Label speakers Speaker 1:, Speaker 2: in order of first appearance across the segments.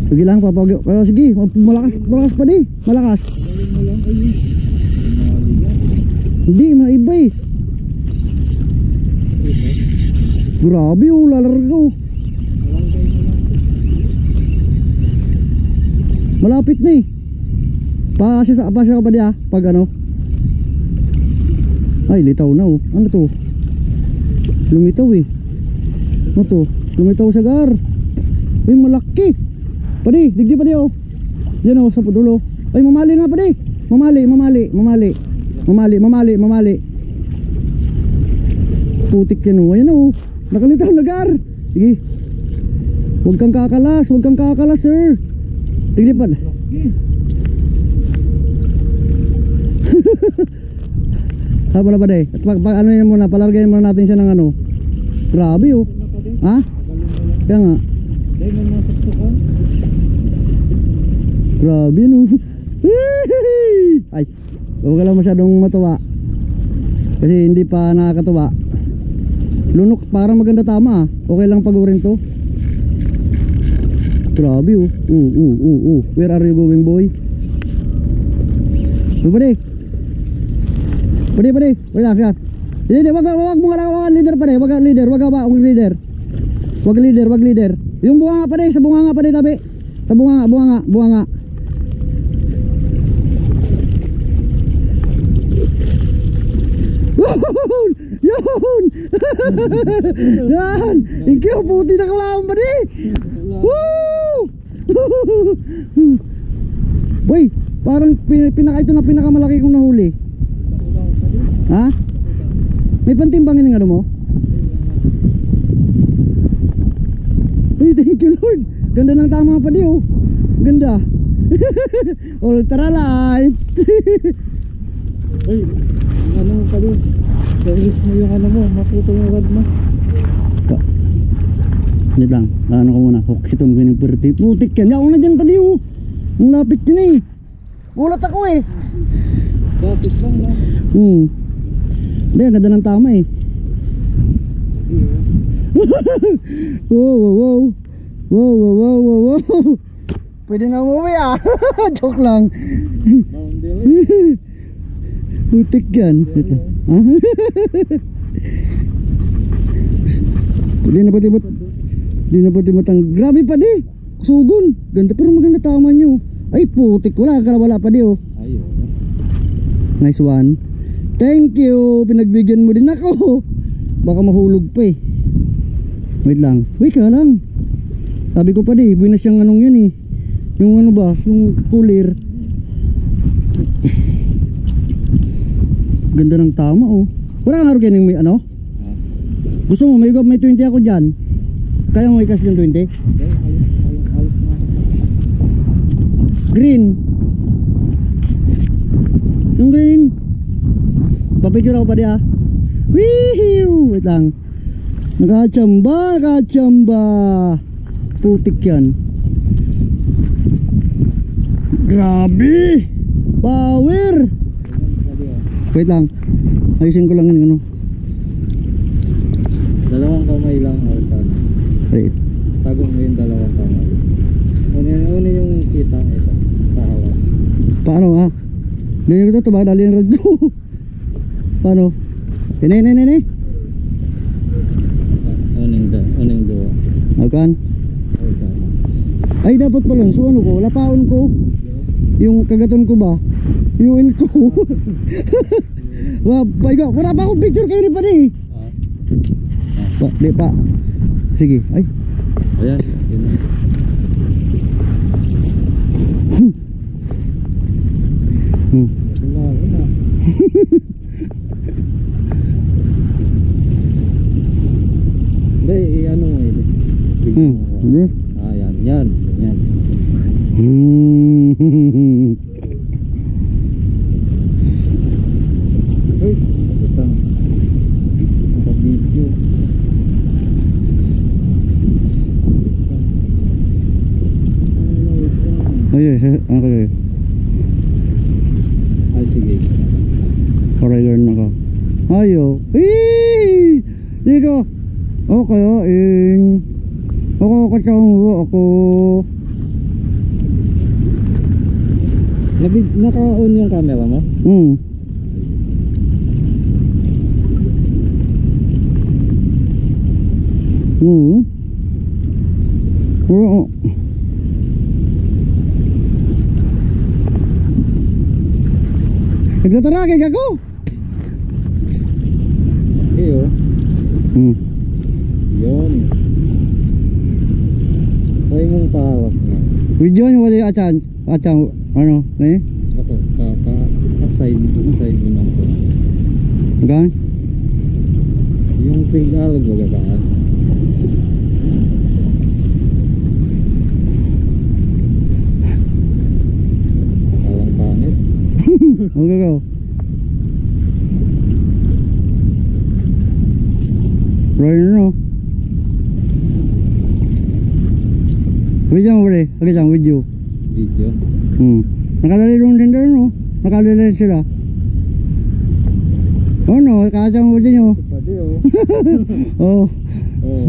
Speaker 1: Sige lang papag. Sige, malakas pa di. Malakas. Hindi maiba eh. Grabe oh, lalarga oh. Malapit na eh. Pasya ka pa diya pag ano. Ay litaw na oh. Ano to? Lumitaw eh. Ano to? Lumitaw sa gar. Ay malaki. Padi, digdi pa di oh. Yan oh sa dulo. Ay mamali nga padi. Mamali. Putik yan oh. Ayan oh. Nakalitaw na gar. Sige. Huwag kang kakalas sir. Digdi pa. Haba na ba day? At pag ano yan muna, palargayin muna natin siya ng ano. Grabe oh. Ha? Kaya nga. Grabe no. Ay, huwag ka lang masyadong matuwa. Kasi hindi pa nakakatuwa. Lunok, parang maganda tama ah. Okay lang pagurin to. Grabe oh. Where are you going boy? Pwede. Wait lang. Hindi, wag mo nga leader pa rin. Wag leader. Yung bunga pa rin, sa bunga pa rin tabi. Sa bunga. Yun! Yan! Ikaw, puti na kalawan pa rin. Woo! Boy, parang ito na pinakamalaki kong nahuli. Ha? May pantimbangin ng ano mo? Ay, thank you Lord. Ganda ng tama pa di oh. Ganda. Ultralight.
Speaker 2: Ay, ano pa di? Kailis mo yung ano mo, maputol yung rod mo.
Speaker 1: Hindi lang, ano ko muna. Hoksitom ko yung putik yan. Ako na dyan pa di oh. Ang lapit yun eh. Gulat ako eh.
Speaker 2: Lapit lang na.
Speaker 1: Hindi, ang ganda ng tama eh. Wow. Pwede na umuwi ah. Joke lang. Putik yan. Hindi na pati matang. Grabe pa di. Sugon. Ganda pero maganda tama nyo. Ay putik. Wala pa di oh.
Speaker 2: Ayun.
Speaker 1: Nice one. Thank you. Pinagbigyan mo din ako. Baka mahulog pa eh. Wait ka lang. Sabi ko pa di, buwinas yung anong yan eh. Yung ano ba, yung cooler. Ganda ng tama oh. Wala kang harugin yung may ano? Gusto mo, may 20 ako dyan. Kaya mo ikas yung 20?
Speaker 2: Ayos na.
Speaker 1: Green. Yung green. Papicture ako pa di ah. Wee! Wait lang. Nakachamba. Putik yan. Grabe. Power. Wait lang. Ayusin ko lang yung ano.
Speaker 2: Dalawang kamay lang.
Speaker 1: Wait.
Speaker 2: Tagong mo yung dalawang kamay. Una yung kita ito. Sa hawak.
Speaker 1: Paano ah? Ganyan ko ito ba? Dali yung radyo. Paano? Tine.
Speaker 2: Uning duwa.
Speaker 1: Alkan? Ay dapat pala. So ano ko? Lapaon ko. Yung kagaton ko ba? Yung oil ko. Wala pa akong picture kayo rin pa rin. Di pa. Sige. Ay.
Speaker 2: Ayan. Wala. Hindi, ano mo eh.
Speaker 1: Hindi.
Speaker 2: Yan. Ay, ito. Naka-video.
Speaker 1: Okay.
Speaker 2: Ay, sige.
Speaker 1: Foreigner na ka. Ayo. Dito. Okay, ako kasama ako.
Speaker 2: Naka-on yung camera mo?
Speaker 1: Oo. Nagtataragig ako.
Speaker 2: Iyo. Yun. Try mong pahawak na.
Speaker 1: Video nyo wala yung atyan, ano, eh?
Speaker 2: Ako, aside mo lang po.
Speaker 1: Hanggang?
Speaker 2: Yung pig-alag magagaan. Akalang pangit.
Speaker 1: Okay, go. Right now. Video mo pare, agad video.
Speaker 2: Video.
Speaker 1: Nakalali yung tender no? Nakalali sila. Oh no, kasya mo din nyo.
Speaker 2: Pwede oh.
Speaker 1: Oh.
Speaker 2: Oh.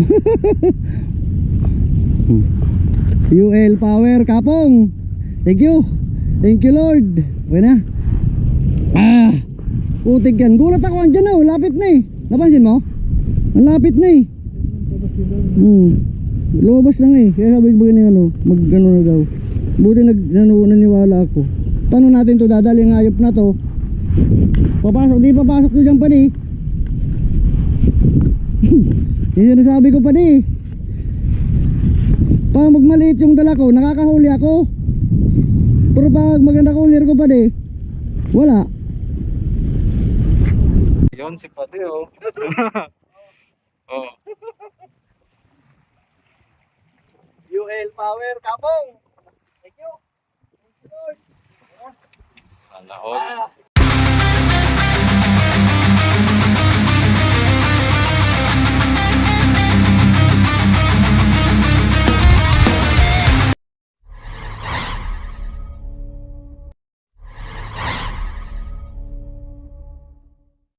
Speaker 1: UL Power Kapong. Thank you. Thank you Lord. Okay na. Putik yan. Gulat ako andyan oh. Lapit na eh. Napansin mo? Ang lapit na eh. Lumabas lang eh. Kaya sabi ko ganyan ano. Mag-ano na daw. Buti naniwala ako. Paano natin to dadali ang hayop na to? Papasok. Di papasok to dyan pa di. Yung sinasabi ko pa di. Pag magmaliit yung dala ko, nakakahuli ako. Pero pag maganda kulir ko pa di, wala.
Speaker 2: Yun si Pati oh. Oh.
Speaker 1: UL Power Kapong. Thank you. Thank you Lord.
Speaker 2: Sana all.